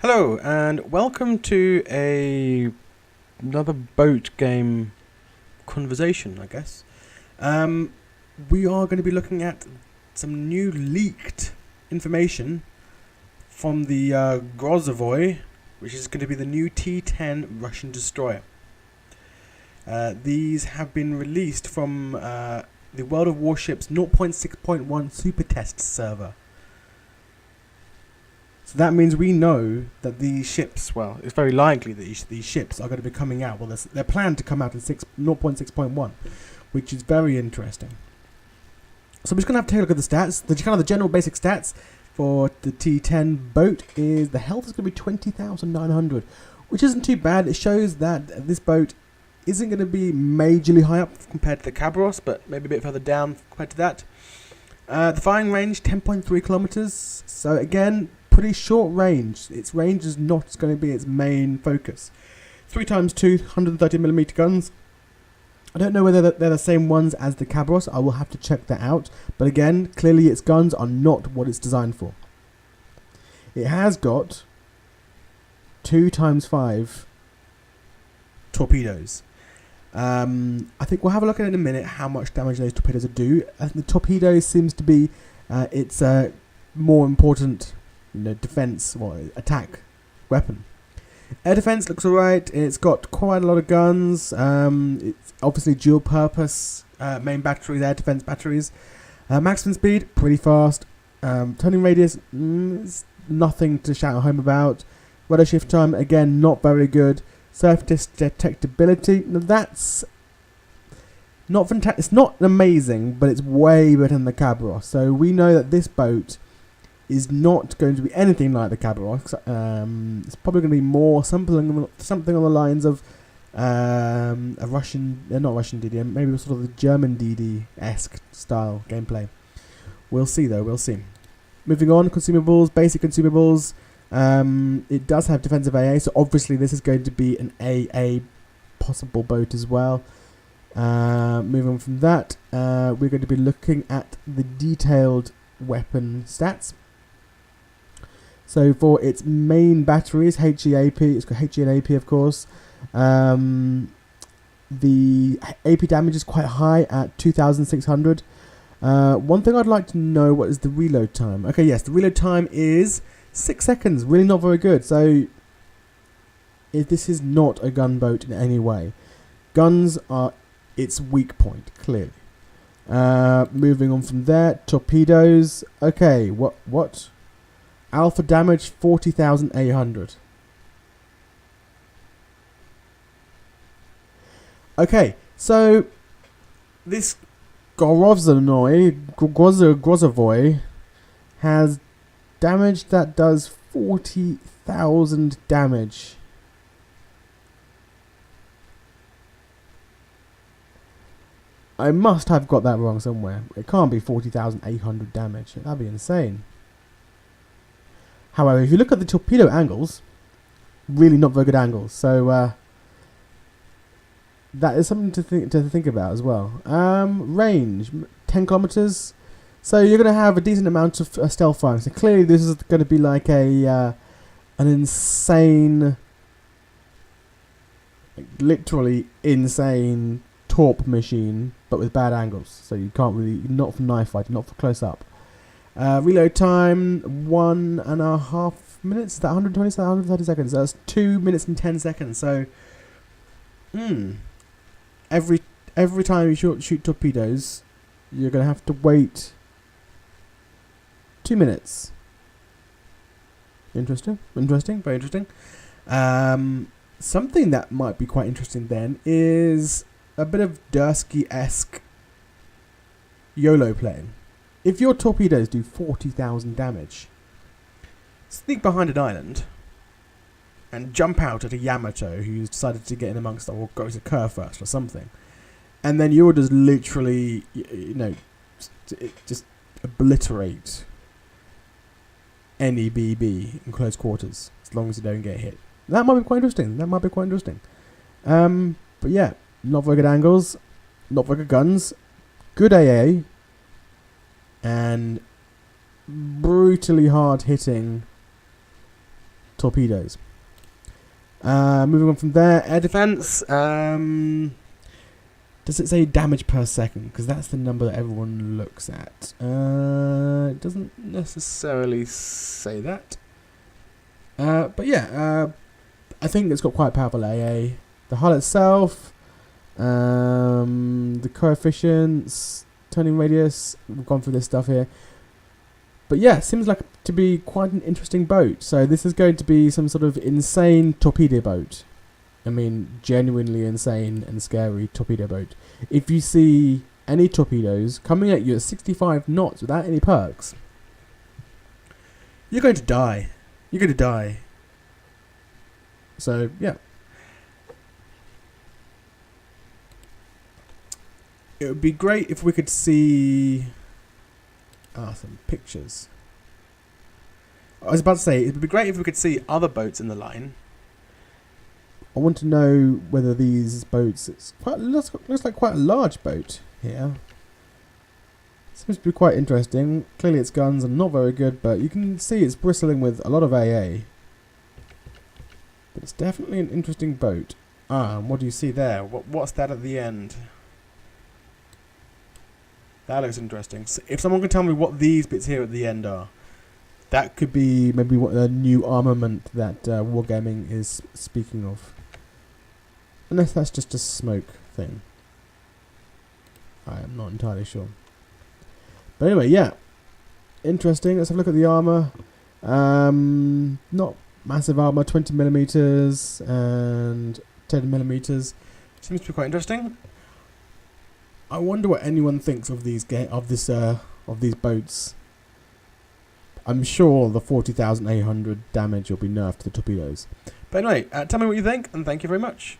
Hello and welcome to another boat game conversation, I guess. We are going to be looking at some new leaked information from the Grozovoi, which is going to be the new T10 Russian destroyer. These have been released from the World of Warships 0.6.1 super test server. So that means we know that these ships, well, it's very likely that these ships are going to be coming out. Well, they're planned to come out in 0.6.1, which is very interesting. So we're just going to have to take a look at the stats. The general basic stats for the T10 boat is the health is going to be 20,900, which isn't too bad. It shows that this boat isn't going to be majorly high up compared to the Cabros, but maybe a bit further down compared to that. The firing range, 10.3 kilometers. So again, pretty short range. Its range is not going to be its main focus. 3x2 130mm guns. I don't know whether they're the same ones as the Cabros. I will have to check that out. But again, clearly its guns are not what it's designed for. It has got 2x5 torpedoes. I think we'll have a look at it in a minute how much damage those torpedoes do. I think the torpedo seems to be its more important defense or attack weapon. Air defense looks alright. It's got quite a lot of guns. It's obviously dual purpose main batteries, air defense batteries. Maximum speed, pretty fast. Turning radius, is nothing to shout home about. Rudder shift time, again, not very good. Surface detectability, now that's not fantastic. It's not amazing, but it's way better than the Cabros. So we know that this boat is not going to be anything like the Cabros. It's probably going to be more something on the lines of a Russian, not Russian DD, maybe sort of the German DD-esque style gameplay. We'll see though, we'll see. Moving on, consumables, basic consumables. It does have defensive AA, so obviously this is going to be an AA possible boat as well. Moving on from that, we're going to be looking at the detailed weapon stats. So for its main batteries, HEAP, it's got HE and AP of course. The AP damage is quite high at 2,600. One thing I'd like to know, what is the reload time? Okay, yes, the reload time is 6 seconds, really not very good. So this is not a gunboat in any way. Guns are its weak point, clearly. Moving on from there, torpedoes. Okay, what? Alpha damage 40,800. Okay, so this Grozovoi has damage that does 40,000 damage. I must have got that wrong somewhere. It can't be 40,800 damage. That'd be insane. However, if you look at the torpedo angles, really not very good angles. So that is something to think about as well. Range 10 kilometers. So you're going to have a decent amount of stealth firing. So clearly this is going to be like an insane, literally insane Torp machine, but with bad angles. So you can't really, not for knife fighting, not for close up. Reload time 1.5 minutes. Is that 120 seconds, 130 seconds? So that's 2 minutes and 10 seconds. So, every time you shoot torpedoes, you're going to have to wait 2 minutes. Interesting, very interesting. Something that might be quite interesting then is a bit of Dursky-esque YOLO playing. If your torpedoes do 40,000 damage, sneak behind an island and jump out at a Yamato who's decided to get in amongst them or go to Kerr first or something, and then you'll just literally, just obliterate any BB in close quarters as long as you don't get hit. That might be quite interesting. But yeah, not very good angles, not very good guns, good AA, and brutally hard hitting torpedoes. Moving on from there, air defense. Does it say damage per second? Because that's the number that everyone looks at. It doesn't necessarily say that. But yeah, I think it's got quite powerful AA. The hull itself, the coefficients, turning radius. We've gone through this stuff here. But yeah, seems like to be quite an interesting boat. So this is going to be some sort of insane torpedo boat. I mean, genuinely insane and scary torpedo boat. If you see any torpedoes coming at you at 65 knots without any perks, you're going to die. You're going to die. So, yeah. It would be great if we could see some pictures. I was about to say, it would be great if we could see other boats in the line. I want to know whether these boats, looks like quite a large boat here. Seems to be quite interesting. Clearly its guns are not very good, but you can see it's bristling with a lot of AA. But it's definitely an interesting boat. And what do you see there? What's that at the end? That looks interesting. So if someone can tell me what these bits here at the end are, that could be maybe what the new armament that Wargaming is speaking of. Unless that's just a smoke thing. I am not entirely sure. But anyway, yeah. Interesting. Let's have a look at the armour. Not massive armour, 20mm and 10mm. Seems to be quite interesting. I wonder what anyone thinks of these these boats. I'm sure the 40,800 damage will be nerfed to the torpedoes. But anyway, tell me what you think, and thank you very much.